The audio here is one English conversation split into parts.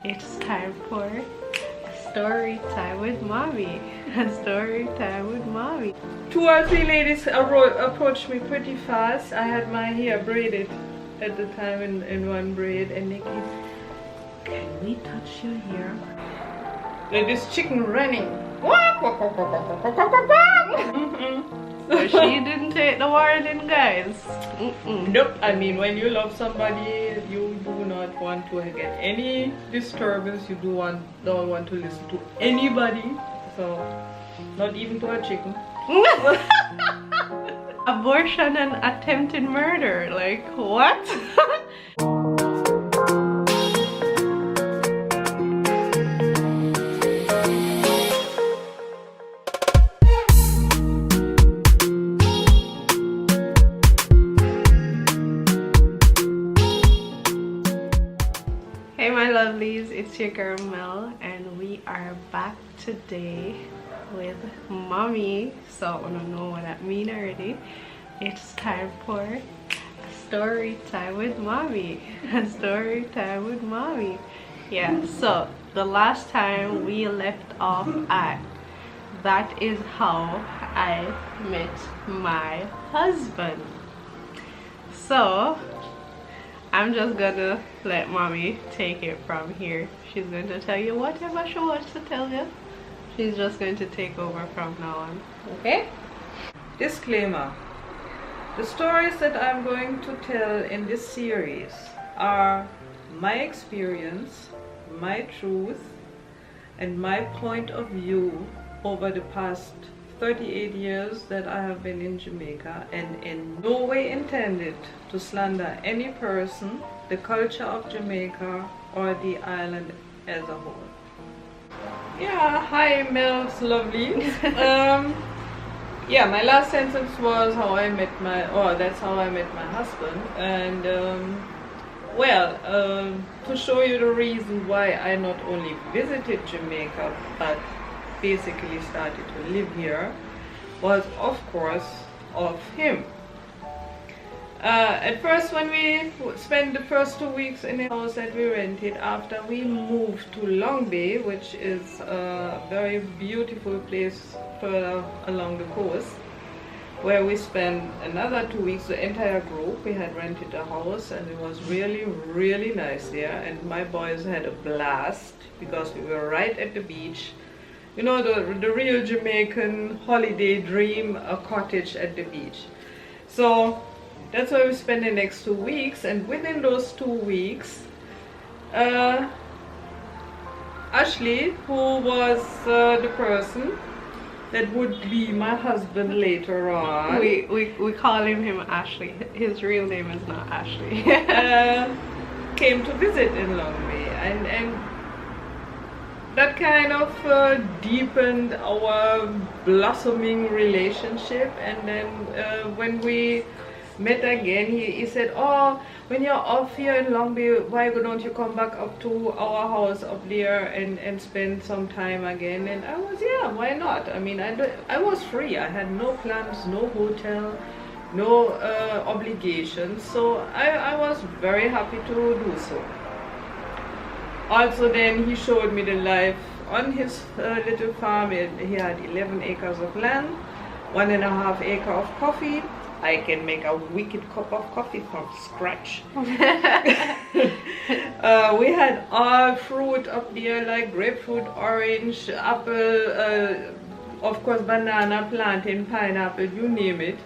It's time for a story time with mommy. A story time with mommy. 2 or 3 ladies approached me pretty fast. I had my hair braided at the time in one braid, and Nikki, can we touch your hair? Like this chicken running. So she didn't take the warning, guys. Nope. I mean, when you love somebody, you do not want to get any disturbance. You don't want to listen to anybody. So, not even to a chicken. Abortion and attempted murder. Like, what? Hey my lovelies, it's your girl Mel, and we are back today with mommy. So I want to know what that means already. It's time for a story time with mommy. A story time with mommy. Yeah, so the last time we left off at that is how I met my husband. So I'm just gonna let mommy take it from here. She's going to tell you whatever she wants to tell you. She's just going to take over from now on. Okay? Disclaimer. The stories that I'm going to tell in this series are my experience, my truth, and my point of view over the past 38 years that I have been in Jamaica, and in no way intended to slander any person, the culture of Jamaica, or the island as a whole. Yeah, hi Mel's lovely. Yeah, my last sentence was how I met that's how I met my husband. And to show you the reason why I not only visited Jamaica but basically started to live here was of course of him. At first, when we spent the first 2 weeks in a house that we rented after we moved to Long Bay, which is a very beautiful place further along the coast, where we spent another 2 weeks, the entire group. We had rented a house and it was really nice there, and my boys had a blast because we were right at the beach. You know, the real Jamaican holiday dream, a cottage at the beach. So that's where we spent the next 2 weeks, and within those 2 weeks, Ashley, who was the person that would be my husband later on. We call him Ashley. His real name is not Ashley. Came to visit in Long Bay, and that kind of deepened our blossoming relationship. And then when we met again, he said, oh, when you're off here in Long Bay, why don't you come back up to our house up there and spend some time again? And I was, yeah, why not? I mean, I was free. I had no plans, no hotel, no obligations. So I was very happy to do so. Also, then he showed me the life on his little farm. He had 11 acres of land, 1.5 acres of coffee. I can make a wicked cup of coffee from scratch. We had all fruit up there, like grapefruit, orange, apple, of course banana, plantain, pineapple, you name it.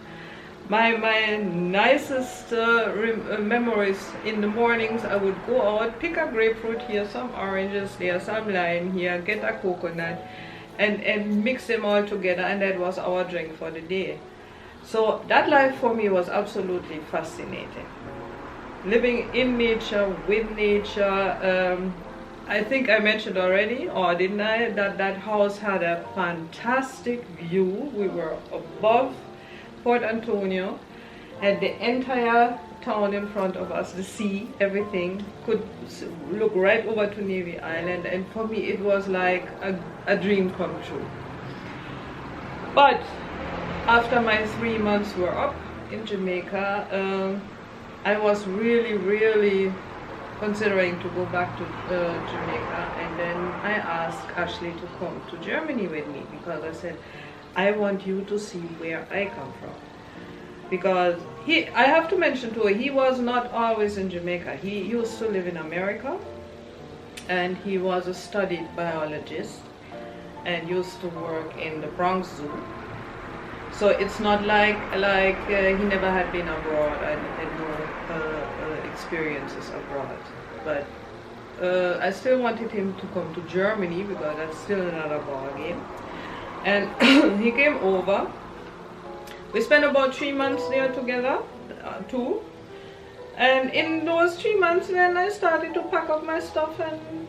My nicest memories in the mornings, I would go out, pick a grapefruit here, some oranges there, some lime here, get a coconut, and mix them all together, and that was our drink for the day. So that life for me was absolutely fascinating. Living in nature, with nature. I think I mentioned already, or didn't I, that house had a fantastic view. We were above Port Antonio, had the entire town in front of us, the sea, everything. Could look right over to Navy Island, and for me it was like a dream come true. But after my 3 months were up in Jamaica, I was really considering to go back to Jamaica, and then I asked Ashley to come to Germany with me because I said, I want you to see where I come from. Because I have to mention too, he was not always in Jamaica. He used to live in America, and he was a studied biologist and used to work in the Bronx Zoo. So it's not like he never had been abroad and had no experiences abroad. But I still wanted him to come to Germany because that's still another ball game. And he came over. We spent about 3 months there together, too. And in those 3 months, then I started to pack up my stuff and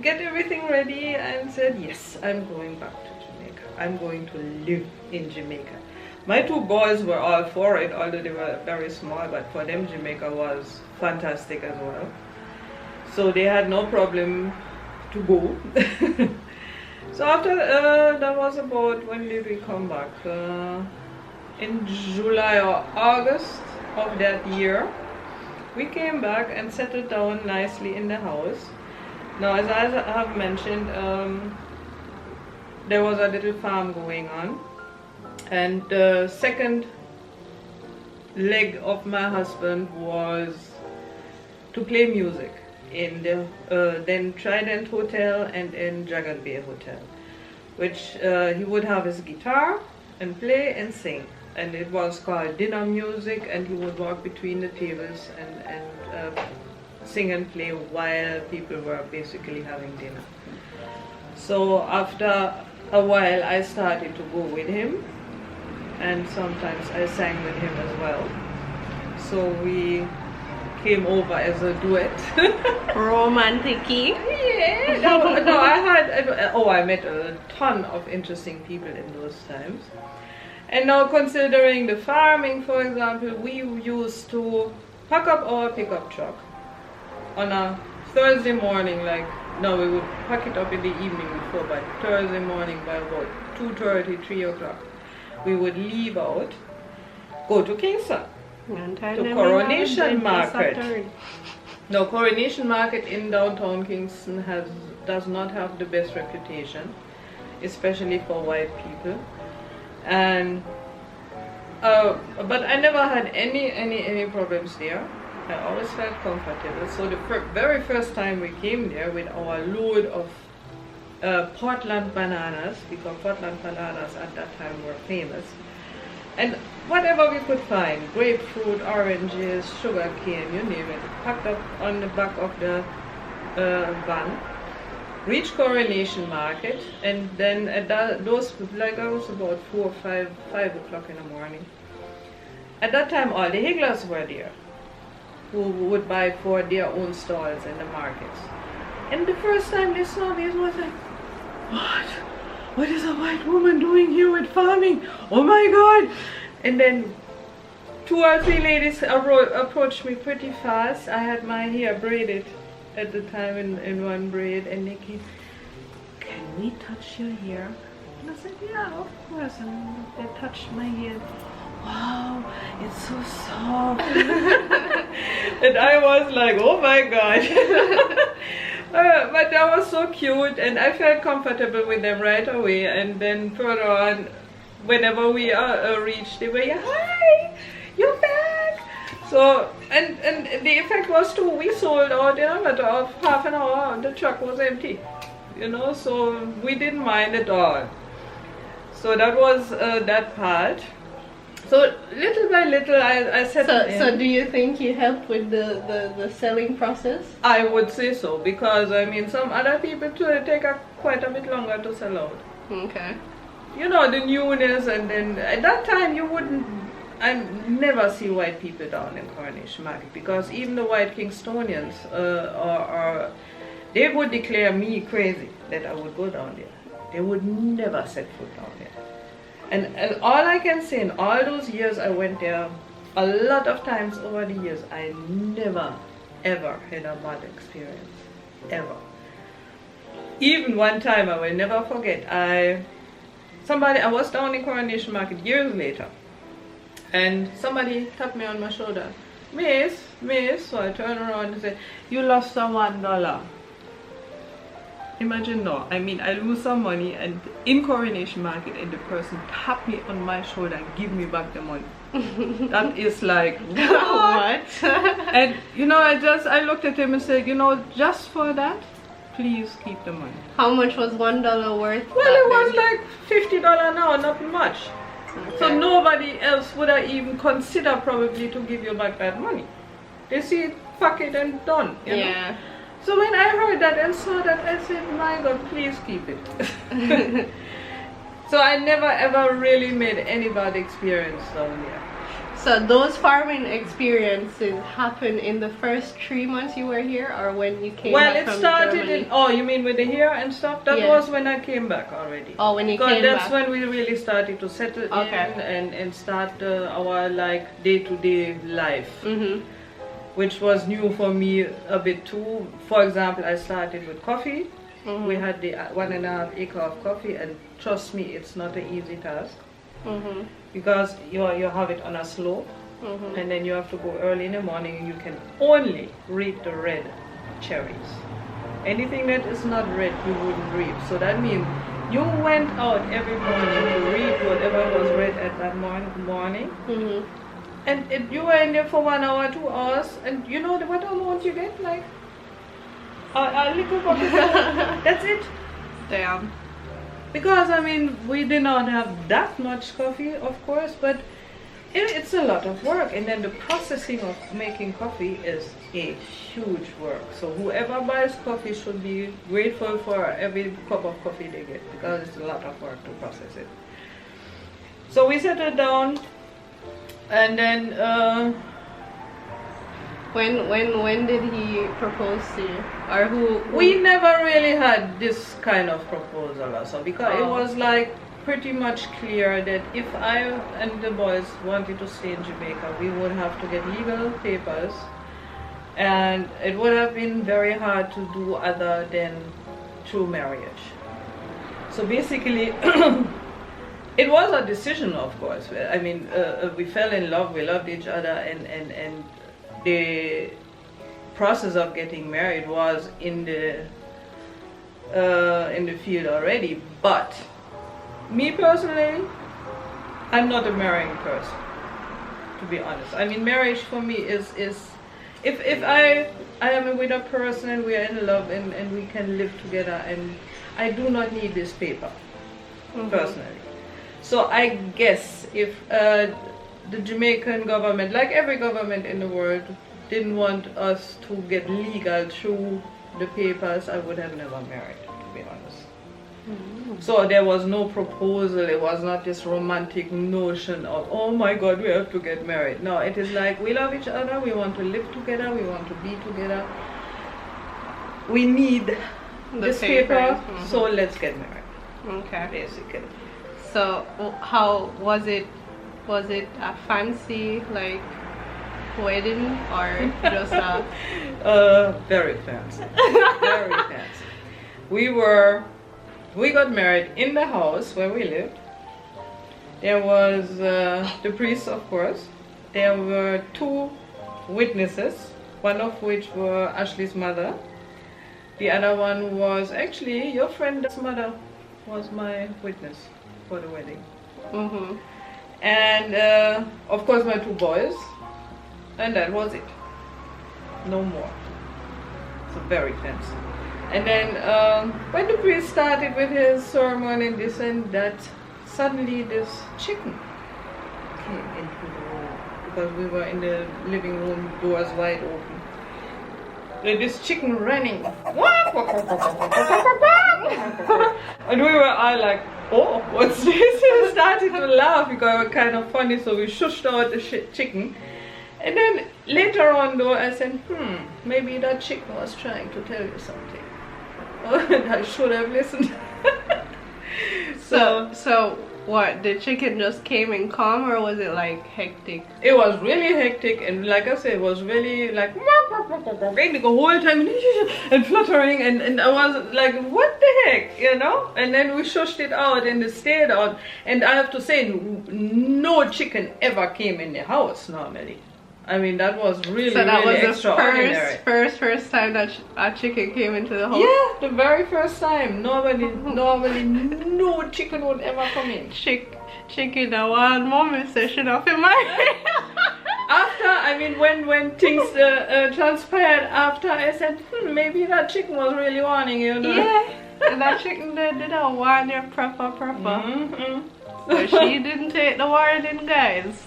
get everything ready and said, yes, I'm going back to Jamaica. I'm going to live in Jamaica. My 2 boys were all for it, although they were very small, but for them, Jamaica was fantastic as well. So they had no problem to go. So after, that was about, when did we come back? In July or August of that year, we came back and settled down nicely in the house. Now, as I have mentioned, there was a little farm going on, and the second leg of my husband was to play music in the then Trident Hotel and in Dragon Bay Hotel, which he would have his guitar and play and sing. And it was called dinner music, and he would walk between the tables and sing and play while people were basically having dinner. So after a while I started to go with him, and sometimes I sang with him as well. So we came over as a duet. Romantic-y. Yeah. No, I met a ton of interesting people in those times. And now, considering the farming, for example, we used to pack up our pickup truck on a Thursday morning, we would pack it up in the evening before, but Thursday morning by about 2:30, 3 o'clock, we would leave out, go to Kingston, to Coronation Market. Now, Coronation Market in downtown Kingston does not have the best reputation, especially for white people. And but I never had any problems there. I always felt comfortable. So the very first time we came there with our load of Portland bananas, because Portland bananas at that time were famous, and whatever we could find, grapefruit, oranges, sugar cane, you name it, packed up on the back of the van. Reached Coronation Market, and then at those, I was about 4 or 5 o'clock in the morning. At that time, all the higglers were there, who would buy for their own stalls in the markets. And the first time they saw me, it was like, what? What is a white woman doing here with farming? Oh my God! And then 2 or 3 ladies approached me pretty fast. I had my hair braided at the time in one braid, and they came, can we touch your hair? And I said, yeah, of course. And they touched my hair. Wow, it's so soft. And I was like, oh my God. But that was so cute, and I felt comfortable with them right away. And then further on, whenever we reached, they were, hi, you're back. So, and the effect was too, we sold out in a matter of half an hour, the truck was empty, so we didn't mind at all. So that was that part. So little by little I settled in. So do you think you helped with the selling process? I would say so, because I mean some other people too take quite a bit longer to sell out. Okay. The newness, and then at that time I never see white people down in Coronation Market, because even the white Kingstonians they would declare me crazy that I would go down there. They would never set foot down there. And all I can say, in all those years I went there, a lot of times over the years, I never ever had a bad experience, ever. Even one time I will never forget, I was down in Coronation Market years later, and somebody tapped me on my shoulder. Miss. So I turn around and say, you lost a $1. Imagine no. I mean, I lose some money, and in Coronation Market, and the person tap me on my shoulder and give me back the money. That is like, what? And you know, I looked at him and said, you know, just for that, please keep the money. How much was $1 worth? Well, it was like $50 now, not much. Okay. So nobody else would have even considered probably to give you back that money. They see it, fuck it, and done. You know? So when I heard that and saw that, I said, my God, please keep it. So I never ever really made any bad experience down here. So those farming experiences happened in the first 3 months you were here, or when you came back from Germany? Well, it started in, oh, you mean with the hair and stuff? That was when I came back already. Oh, when you came back. That's when we really started to settle in and start our like day-to-day life. Which was new for me a bit too. For example, I started with coffee. We had the 1.5 acre of coffee, and trust me, it's not an easy task. Because you have it on a slope, and then you have to go early in the morning, and you can only reap the red cherries. Anything that is not red, you wouldn't reap. So that means you went out every morning to reap whatever was red at that morning. And you were in there for 1 hour, 2 hours, and you know what amount you get? Like a little bucket. That's it. Damn. Because I mean, we did not have that much coffee, of course, but it's a lot of work. And then the processing of making coffee is a huge work. So whoever buys coffee should be grateful for every cup of coffee they get, because it's a lot of work to process it. So we settled down. And then when did he propose to you, or who? We never really had this kind of proposal also, because it was like pretty much clear that if I and the boys wanted to stay in Jamaica, we would have to get legal papers, and it would have been very hard to do other than through marriage. So basically it was a decision, of course. I mean, we fell in love, we loved each other, and the process of getting married was in the field already. But me personally, I'm not a marrying person, to be honest. I mean, marriage for me is if I am with a person and we are in love and we can live together, and I do not need this paper, personally. So I guess if the Jamaican government, like every government in the world, didn't want us to get legal through the papers, I would have never married, to be honest. So there was no proposal. It was not this romantic notion of, oh my God, we have to get married. No, it is like, we love each other, we want to live together, we want to be together. We need this paper, so let's get married. Okay. Basically. So how was it? Was it a fancy like wedding, or just a? Very fancy. Very fancy. We got married in the house where we lived. There was the priest, of course. There were 2 witnesses, one of which were Ashley's mother. The other one was actually your friend's mother, was my witness for the wedding. And of course my 2 boys, and that was it. No more. So very fancy. And then when the priest started with his sermon and this and that, suddenly this chicken came into the room, because we were in the living room, doors wide open. And this chicken running, and we were all like, oh, what's this? We started to laugh because it was kind of funny, so we shushed out the chicken. And then later on though, I said, maybe that chicken was trying to tell you something. I should have listened. So what, the chicken just came in calm, or was it like hectic? It was really hectic, and like I said, it was really like the whole time and fluttering, and I was like, what the heck, you know? And then we shushed it out and it stayed out, and I have to say, no chicken ever came in the house normally. I mean, that was really, So that really was the extraordinary. first time that a chicken came into the house. Yeah, the very first time. Normally, no chicken would ever come in. Chicken, the one moment session of him. After, I mean, when things transpired after, I said, maybe that chicken was really warning you, know? Yeah, and that chicken did a warning proper. But she didn't take the warning, guys.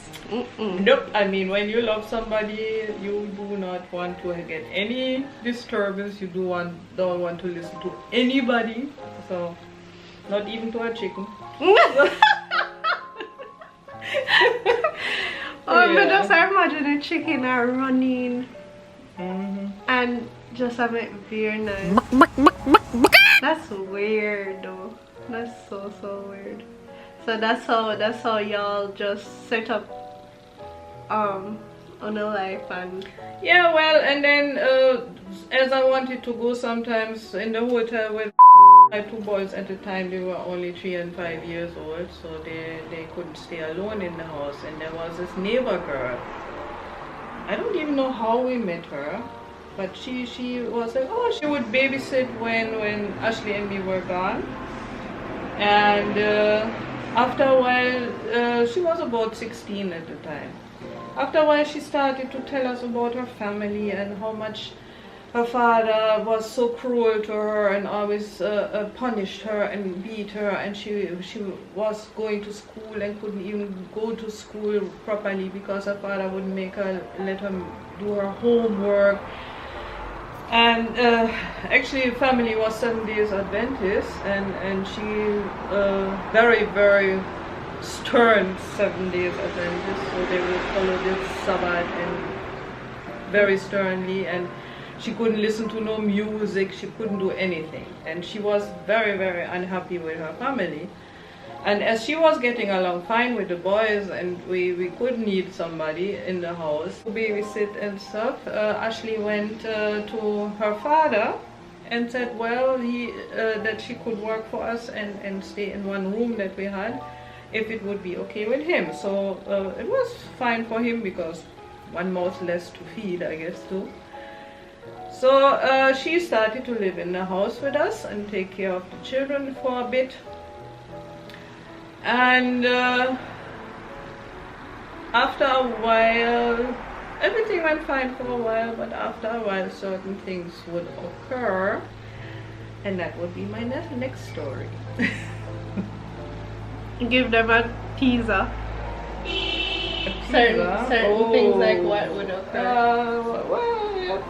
Nope. I mean, when you love somebody, you do not want to get any disturbance. You don't want to listen to anybody. So, not even to a chicken. But just imagine a chicken are running and just have it very nice. That's weird though. That's so weird. So that's how y'all just set up on a life. And yeah, well, and then as I wanted to go sometimes in the hotel with my two boys at the time, they were only 3 and 5 years old, so they couldn't stay alone in the house. And there was this neighbor girl. I don't even know how we met her, but she was like, oh, she would babysit when Ashley and me were gone. And after a while, she was about 16 at the time. After a while, she started to tell us about her family and how much her father was so cruel to her and always punished her and beat her, and she was going to school and couldn't even go to school properly because her father wouldn't let her do her homework. And actually, family was 7 Days Adventist, and she very, very stern 7 Days Adventist, so they would follow this Sabbath and very sternly, and she couldn't listen to no music, she couldn't do anything, and she was very, very unhappy with her family. And as she was getting along fine with the boys, and we could need somebody in the house to babysit and stuff, Ashley went to her father and said, well, that she could work for us and stay in one room that we had, if it would be okay with him. So it was fine for him, because one mouth less to feed, I guess, too. So she started to live in the house with us and take care of the children for a bit. And after a while, everything went fine for a while, but after a while certain things would occur, and that would be my next story. give them a teaser. Certain things like what would occur? Well, yeah.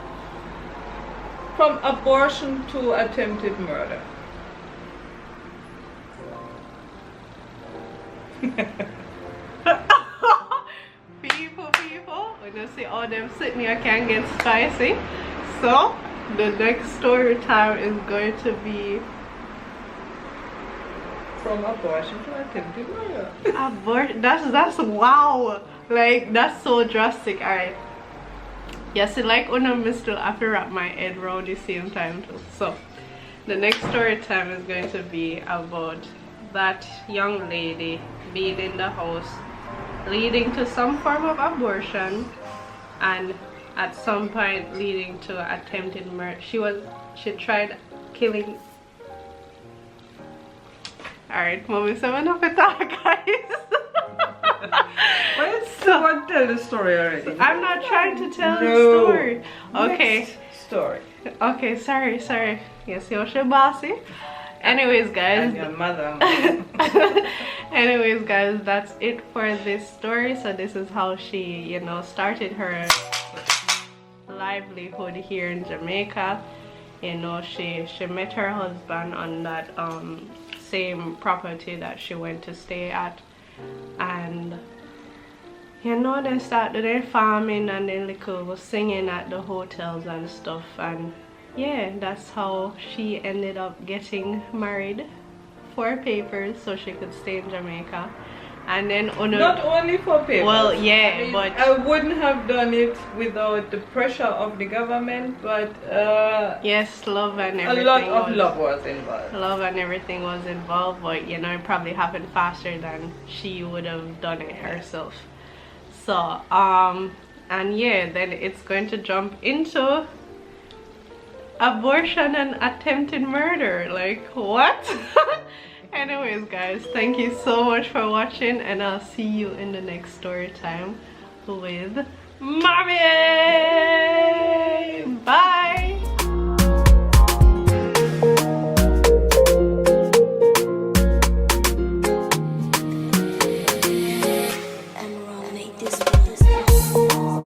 From abortion to attempted murder. people, when you see all them sitting here can get spicy. So the next story time is going to be from abortion to attempted murder. Abortion. That's wow. Like, that's so drastic. Alright. Yes, like when I'm still have to wrap my head around the same time too. So the next story time is going to be about that young lady being in the house, leading to some form of abortion, and at some point leading to attempted murder. She tried killing. Alright, mommy, so enough of that, guys. Someone tell the story already. I'm not trying to tell the story. Okay. Next story. Okay, sorry. Yes, you're so bossy. Anyways, guys. And your mother. Anyways, guys, that's it for this story. So this is how she, started her livelihood here in Jamaica. She met her husband on that same property that she went to stay at, and they started their farming and then little singing at the hotels and stuff, and yeah, that's how she ended up getting married for papers so she could stay in Jamaica. And then not only for papers. Well, yeah, I mean, but I wouldn't have done it without the pressure of the government, but yes, love and everything. A lot of love was involved. Love and everything was involved, but it probably happened faster than she would have done it herself. So and yeah, then it's going to jump into abortion and attempted murder. Like, what? Anyways guys, thank you so much for watching, and I'll see you in the next story time with Mommy.